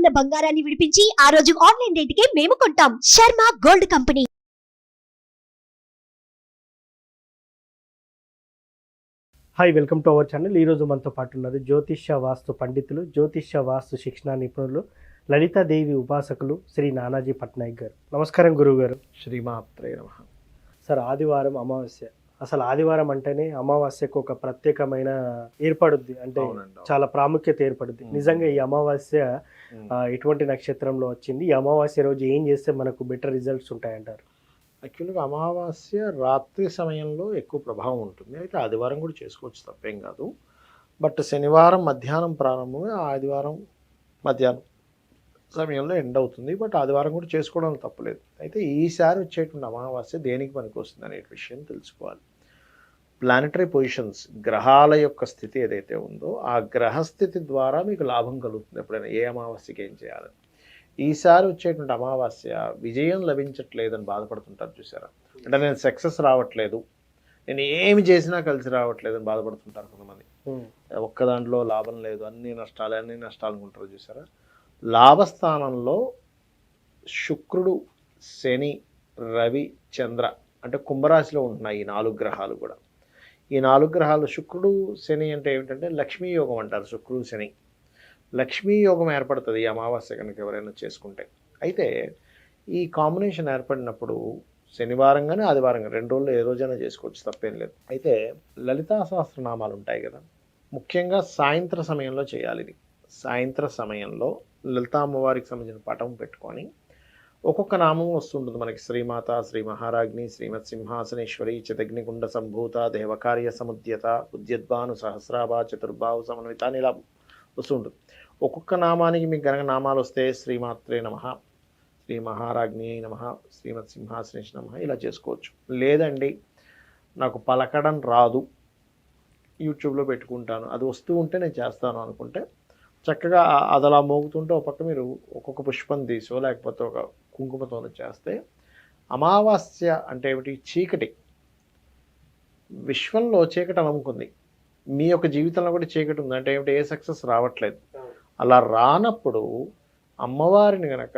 ఉన్న బంగారాన్ని విడిపించి ఆ రోజు ఆన్లైన్ రేటుకే మేము కొంటాం. Sharma gold company. Hi, welcome to our channel. ఈరోజు మనతో పాటు ఉన్నారు జ్యోతిష్య వాస్తు పండితులు, జ్యోతిష్య వాస్తు శిక్షణ నిపుణులు, లలితాదేవి ఉపాసకులు శ్రీ నానాజీ పట్నాయక్ గారు. నమస్కారం గురువు గారు. శ్రీమాత్రే నమః. సార్, ఆదివారం అమావాస్య. అసలు ఆదివారం అంటేనే అమావాస్యకు ఒక ప్రత్యేకమైన ఏర్పడుద్ది, అంటే చాలా ప్రాముఖ్యత ఏర్పడుద్ది. నిజంగా ఈ అమావాస్య ఎటువంటి నక్షత్రంలో వచ్చింది? ఈ అమావాస్య రోజు ఏం చేస్తే మనకు బెటర్ రిజల్ట్స్ ఉంటాయంటారు? యాక్చువల్గా అమావాస్య రాత్రి సమయంలో ఎక్కువ ప్రభావం ఉంటుంది. అయితే ఆదివారం కూడా చేసుకోవచ్చు, తప్పేం కాదు. బట్ శనివారం మధ్యాహ్నం ప్రారంభమే, ఆదివారం మధ్యాహ్నం సమయంలో ఎండ్ అవుతుంది. బట్ ఆదివారం కూడా చేసుకోవడం తప్పలేదు. అయితే ఈసారి వచ్చేటువంటి అమావాస్య దేనికి పనికి వస్తుంది అనే విషయం తెలుసుకోవాలి. ప్లానటరీ పొజిషన్స్, గ్రహాల యొక్క స్థితి ఏదైతే ఉందో ఆ గ్రహస్థితి ద్వారా మీకు లాభం కలుగుతుంది. ఎప్పుడైనా ఏ అమావాస్యకి ఏం చేయాలని. ఈసారి వచ్చేటువంటి అమావాస్య విజయం లభించట్లేదని బాధపడుతుంటారు చూసారా? అంటే నేను సక్సెస్ రావట్లేదు, నేను ఏమి చేసినా కలిసి రావట్లేదు అని బాధపడుతుంటారు కొంతమంది. ఒక్క దాంట్లో లాభం లేదు, అన్ని నష్టాలు అనుకుంటారు చూసారా? లాభస్థానంలో శుక్రుడు, శని, రవి, చంద్ర అంటే కుంభరాశిలో ఉంటున్నాయి ఈ 4 గ్రహాలు కూడా. ఈ 4 గ్రహాలు, శుక్రుడు శని అంటే ఏమిటంటే లక్ష్మీ యోగం అంటారు. శుక్రుడు శని లక్ష్మీ యోగం ఏర్పడుతుంది ఈ అమావాస్య కనుక ఎవరైనా చేసుకుంటే. అయితే ఈ కాంబినేషన్ ఏర్పడినప్పుడు శనివారం కానీ ఆదివారం కానీ 2 రోజులు ఏ రోజైనా చేసుకోవచ్చు, తప్పేం లేదు. అయితే లలితా సహస్రనామాలు ఉంటాయి కదా, ముఖ్యంగా సాయంత్ర సమయంలో చేయాలి. ఇది సాయంత్ర సమయంలో లలితా అమ్మవారికి సంబంధించిన పటం పెట్టుకొని ఒక్కొక్క నామం వస్తుంటుంది మనకి. శ్రీమాత, శ్రీ మహారాజ్ని, శ్రీమత్ సింహాసనేశ్వరి, చితగ్నికుండ సంభూత, దేవకార్య సముద్యత, ఉద్యద్భాను సహస్రాభ, చతుర్బాహు సమన్విత అని ఇలా వస్తుంటుంది. ఒక్కొక్క నామానికి మీకు గనక నామాలు వస్తే శ్రీమాత్రే నమః, శ్రీ మహారాజ్ని నమః, శ్రీమత్ సింహాసనేశ్వరి నమః ఇలా చేసుకోవచ్చు. లేదండి నాకు పలకడం రాదు, యూట్యూబ్లో పెట్టుకుంటాను, అది వస్తూ ఉంటే నేను చేస్తాను అనుకుంటే చక్కగా అది అలా మోగుతుంటే ఒక పక్క మీరు ఒక్కొక్క పుష్పం తీసో లేకపోతే ఒక కుంకుమతో చేస్తే. అమావాస్య అంటే ఏమిటి? చీకటి. విశ్వంలో చీకటి అలముకుంది, మీ యొక్క జీవితంలో కూడా చీకటి ఉంది. అంటే ఏమిటి? ఏ సక్సెస్ రావట్లేదు. అలా రానప్పుడు అమ్మవారిని గనక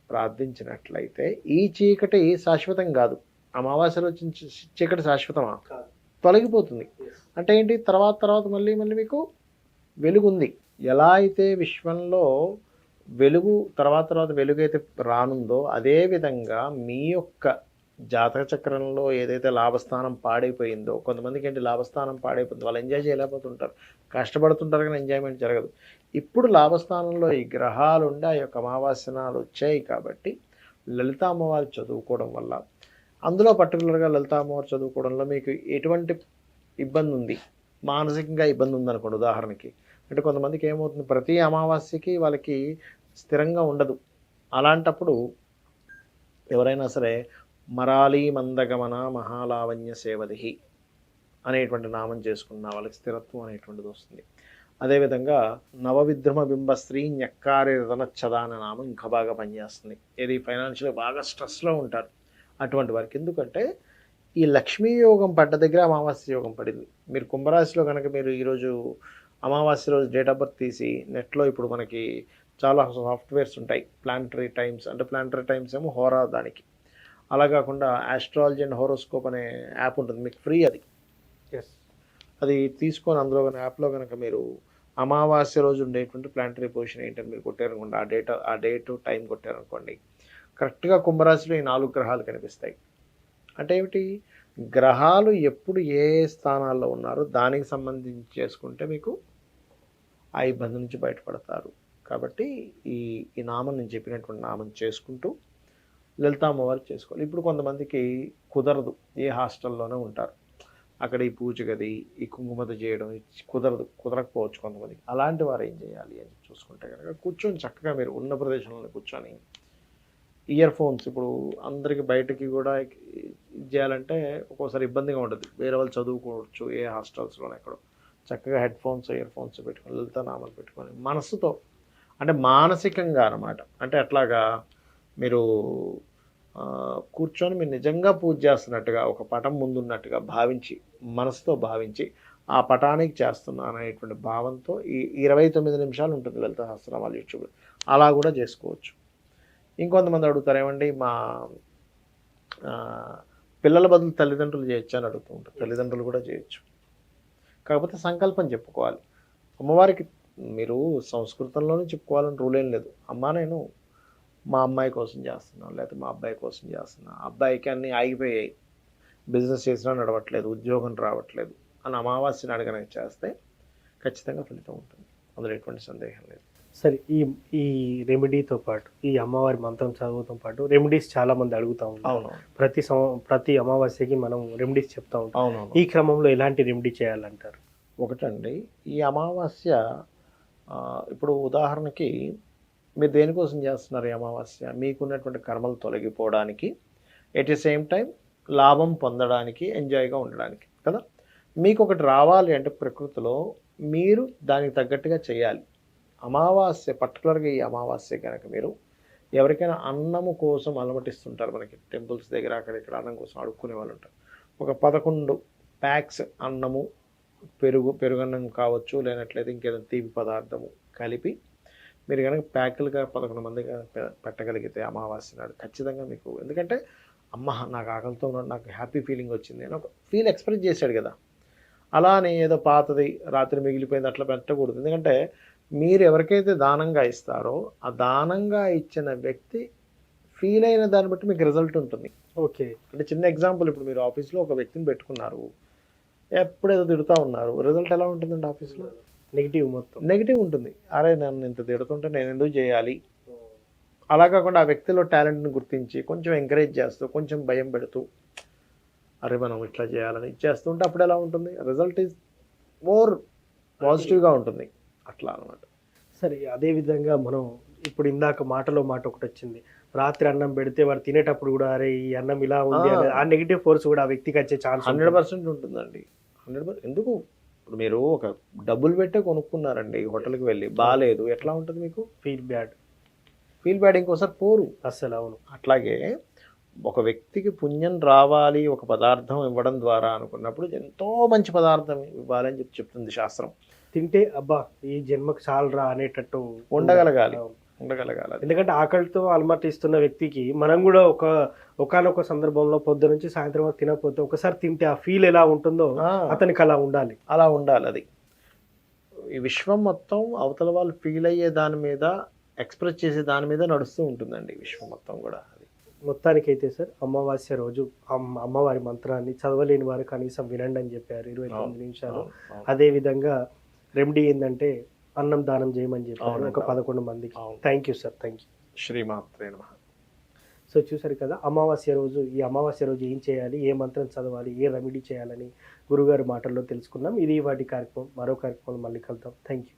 ప్రార్థించినట్లయితే ఈ చీకటి శాశ్వతం కాదు. అమావాస్యలో వచ్చిన చీకటి శాశ్వతమా? తొలగిపోతుంది. అంటే ఏంటి? తర్వాత మళ్ళీ మీకు వెలుగుంది. ఎలా అయితే విశ్వంలో వెలుగు తర్వాత వెలుగు అయితే రానుందో, అదేవిధంగా మీ యొక్క జాతక చక్రంలో ఏదైతే లాభస్థానం పాడైపోయిందో, కొంతమందికి ఏంటి లాభస్థానం పాడైపోతుంది, వాళ్ళు ఎంజాయ్ చేయలేకపోతుంటారు, కష్టపడుతుంటారు కానీ ఎంజాయ్మెంట్ జరగదు. ఇప్పుడు లాభస్థానంలో ఈ గ్రహాలు ఉండి ఆ యొక్క అమావాస్యనాలు వచ్చాయి కాబట్టి లలితా అమ్మవారు చదువుకోవడం వల్ల, అందులో పర్టికులర్గా లలితా అమ్మవారు చదువుకోవడంలో మీకు ఎటువంటి ఇబ్బంది ఉంది, మానసికంగా ఇబ్బంది ఉందనుకోండి ఉదాహరణకి. అంటే కొంతమందికి ఏమవుతుంది, ప్రతి అమావాస్యకి వాళ్ళకి స్థిరంగా ఉండదు. అలాంటప్పుడు ఎవరైనా సరే మరాళీ మందగమన మహాలావణ్య సేవదిహి అనేటువంటి నామం చేసుకున్న వాళ్ళకి స్థిరత్వం అనేటువంటిది వస్తుంది. అదేవిధంగా నవవిద్రమ బింబ స్త్రీ ఞక్కారి రతనచ్చద అనే నామం ఇంకా బాగా పనిచేస్తుంది. ఇది ఫైనాన్షియల్గా బాగా స్ట్రెస్లో ఉంటారు అటువంటి వారికి. ఎందుకంటే ఈ లక్ష్మీ యోగం పడ్డ దగ్గర అమావాస్య యోగం పడింది. మీరు కుంభరాశిలో కనుక మీరు ఈరోజు అమావాస్య రోజు డేట్ ఆఫ్ బర్త్ తీసి నెట్లో ఇప్పుడు మనకి చాలా సాఫ్ట్వేర్స్ ఉంటాయి, ప్లానటరీ టైమ్స్ అంటే ప్లానటరీ టైమ్స్ ఏమో హోరా దానికి. అలా కాకుండా ఆస్ట్రాలజీ అండ్ హోరోస్కోప్ అనే యాప్ ఉంటుంది మీకు, ఫ్రీ అది. అది తీసుకొని అందులో యాప్లో కనుక మీరు అమావాస్య రోజు ఉండేటువంటి ప్లానటరీ పొజిషన్ ఏంటని మీరు కొట్టారనుకోండి, ఆ డేట్ టైం కొట్టారనుకోండి, కరెక్ట్గా కుంభరాశిలో ఈ 4 గ్రహాలు కనిపిస్తాయి. అంటే ఏమిటి? గ్రహాలు ఎప్పుడు ఏ స్థానాల్లో ఉన్నారో దానికి సంబంధించి చేసుకుంటే మీకు ఆ ఇబ్బంది నుంచి బయటపడతారు. కాబట్టి ఈ నామం నేను చెప్పినటువంటి నామం చేసుకుంటూ లలితా అమ్మవారు చేసుకోవాలి. ఇప్పుడు కొంతమందికి కుదరదు, ఏ హాస్టల్లోనే ఉంటారు, అక్కడ ఈ పూజ గది, ఈ కుంకుమత చేయడం కుదరకపోవచ్చు కొంతమందికి. అలాంటి వారు ఏం చేయాలి అని చూసుకుంటే కనుక కూర్చొని చక్కగా మీరు ఉన్న ప్రదేశంలో కూర్చొని ఇయర్ ఫోన్స్, ఇప్పుడు అందరికి బయటకి కూడా చేయాలంటే ఒక్కోసారి ఇబ్బందిగా ఉంటుంది, వేరే వాళ్ళు చదువుకోవచ్చు ఏ హాస్టల్స్లోనే ఎక్కడో, చక్కగా హెడ్ ఫోన్స్, ఇయర్ ఫోన్స్ పెట్టుకొని లలితా నామాలు పెట్టుకొని మనసుతో, అంటే మానసికంగా అనమాట. అంటే అట్లాగా మీరు కూర్చొని మీరు నిజంగా పూజ చేస్తున్నట్టుగా ఒక పటం ముందున్నట్టుగా భావించి, మనసుతో భావించి ఆ పటానికి చేస్తున్నాను అనేటువంటి భావంతో ఈ 29 నిమిషాలు ఉంటుంది లలిత సహస్రనామాలు యూట్యూబ్లో. అలా కూడా చేసుకోవచ్చు. ఇంకొంతమంది అడుగుతారు ఏమండి మా పిల్లల బదులు తల్లిదండ్రులు చేయొచ్చు అని అడుగుతూ ఉంటారు. తల్లిదండ్రులు కూడా చేయొచ్చు, కాకపోతే సంకల్పం చెప్పుకోవాలి. అమ్మవారికి మీరు సంస్కృతంలోనే చెప్పుకోవాలని రూల్ ఏం లేదు. అమ్మ నేను మా అమ్మాయి కోసం చేస్తున్నాను, లేకపోతే మా అబ్బాయి కోసం చేస్తున్నాను, అబ్బాయికి అన్నీ ఆగిపోయాయి, బిజినెస్ చేసినా నడవట్లేదు, ఉద్యోగం రావట్లేదు అని అమావాస్యని అడగనకి చేస్తే ఖచ్చితంగా ఫలితం ఉంటుంది, అందులో ఎటువంటి సందేహం లేదు. సరే, ఈ రెమెడీతో పాటు ఈ అమ్మవారి మంత్రం చదువుతో పాటు రెమెడీస్ చాలా మంది అడుగుతూ ఉంటారు. అవును, ప్రతి అమావాస్యకి మనం రెమెడీస్ చెప్తా ఉంటాం. అవును. ఈ క్రమంలో ఎలాంటి రెమెడీ చేయాలంటారు? ఒకటండి, ఈ అమావాస్య ఇప్పుడు ఉదాహరణకి మీరు దేనికోసం చేస్తున్నారు ఈ అమావాస్య? మీకున్నటువంటి కర్మలు తొలగిపోవడానికి, ఎట్ ది సేమ్ టైం లాభం పొందడానికి, ఎంజాయ్గా ఉండడానికి కదా. మీకు ఒకటి రావాలి అంటే ప్రకృతిలో మీరు దానికి తగ్గట్టుగా చేయాలి. అమావాస్య పర్టికులర్గా ఈ అమావాస్య కనుక మీరు ఎవరికైనా అన్నము కోసం అలమటిస్తుంటారు, మనకి టెంపుల్స్ దగ్గర అక్కడ ఇక్కడ అన్నం కోసం అడుక్కునే వాళ్ళు ఉంటారు. ఒక 11 ప్యాక్స్ అన్నము, పెరుగన్నం కావచ్చు, లేనట్లయితే ఇంకేదైనా తీపి పదార్థము కలిపి మీరు కనుక ప్యాకులుగా 11 మందిగా పెట్టగలిగితే అమావాస్య నాడు ఖచ్చితంగా మీకు, ఎందుకంటే అమ్మ నాకు ఆకలితో ఉన్నాడు, నాకు హ్యాపీ ఫీలింగ్ వచ్చింది అని ఒక ఫీల్ ఎక్స్ప్రెస్ చేశాడు కదా. అలానే ఏదో పాతది రాత్రి మిగిలిపోయింది అట్లా పెట్టకూడదు. ఎందుకంటే మీరు ఎవరికైతే దానంగా ఇస్తారో ఆ దానంగా ఇచ్చిన వ్యక్తి ఫీల్ అయిన దాన్ని బట్టి మీకు రిజల్ట్ ఉంటుంది. ఓకే, అంటే చిన్న ఎగ్జాంపుల్, ఇప్పుడు మీరు ఆఫీస్లో ఒక వ్యక్తిని పెట్టుకున్నారు, ఎప్పుడేదో తిడుతూ ఉన్నారు, రిజల్ట్ ఎలా ఉంటుందండి ఆఫీస్లో? నెగిటివ్, మొత్తం నెగిటివ్ ఉంటుంది. అరే నన్ను ఇంత తిడుతుంటే నేను ఎందుకు చేయాలి? అలా కాకుండా ఆ వ్యక్తిలో టాలెంట్ని గుర్తించి కొంచెం ఎంకరేజ్ చేస్తూ, కొంచెం భయం పెడుతూ, అరే మనం ఇట్లా చేయాలని చేస్తుంటే అప్పుడు ఎలా ఉంటుంది? రిజల్ట్ ఈజ్ మోర్ పాజిటివ్గా ఉంటుంది, అట్లా అనమాట. సరే, అదేవిధంగా మనం ఇప్పుడు ఇందాక మాటలో మాట ఒకటి వచ్చింది, రాత్రి అన్నం పెడితే వాడు తినేటప్పుడు కూడా అరే ఈ అన్నం ఇలా ఉంది అని ఆ నెగిటివ్ ఫోర్స్ కూడా ఆ వ్యక్తికి వచ్చే ఛాన్స్ 100% ఉంటుందండి. 100%. ఎందుకు? ఇప్పుడు మీరు ఒక డబ్బులు పెట్టే కొనుక్కున్నారండి హోటల్కి వెళ్ళి, బాగాలేదు, ఎట్లా ఉంటుంది మీకు? ఫీల్ బ్యాడ్ ఇంకోసారి పోరు అసలు. అవును. అట్లాగే ఒక వ్యక్తికి పుణ్యం రావాలి ఒక పదార్థం ఇవ్వడం ద్వారా అనుకున్నప్పుడు ఎంతో మంచి పదార్థం ఇవ్వాలని చెప్తుంది శాస్త్రం. తింటే అబ్బా ఈ జన్మకు చాలరా అనేటట్టు ఉండగలగాలి. ఎందుకంటే ఆకలితో అలమటిస్తున్న వ్యక్తికి మనం కూడా ఒకానొక సందర్భంలో పొద్దు నుంచి సాయంత్రం వరకు తినకపోతే ఒకసారి తింటే ఆ ఫీల్ ఎలా ఉంటుందో అతనికి అలా ఉండాలి. అది ఈ విశ్వం మొత్తం అవతల వాళ్ళు ఫీల్ అయ్యే దాని మీద, ఎక్స్ప్రెస్ చేసే దాని మీద నడుస్తూ ఉంటుందండి విశ్వం మొత్తం కూడా. అది మొత్తానికైతే సార్, అమావాస్య రోజు అమ్మవారి మంత్రాన్ని చదవలేని వారు కనీసం వినండి అని చెప్పారు 29 నిమిషాలు. అదే విధంగా రెమెడీ ఏంటంటే అన్నం దానం చేయమని చెప్పారు ఒక 11 మందికి. Thank you sir, thank you. శ్రీమాత్రే నమః. సో చూసారు కదా, ఈ అమావాస్య రోజు ఏం చేయాలి, ఏ మంత్రం చదవాలి, ఏ రెమెడీ చేయాలని గురుగారి మాటల్లో తెలుసుకున్నాం. ఇది వాటి కార్యక్రమం. మరో కార్యక్రమం మళ్ళీ కలుద్దాం. Thank you.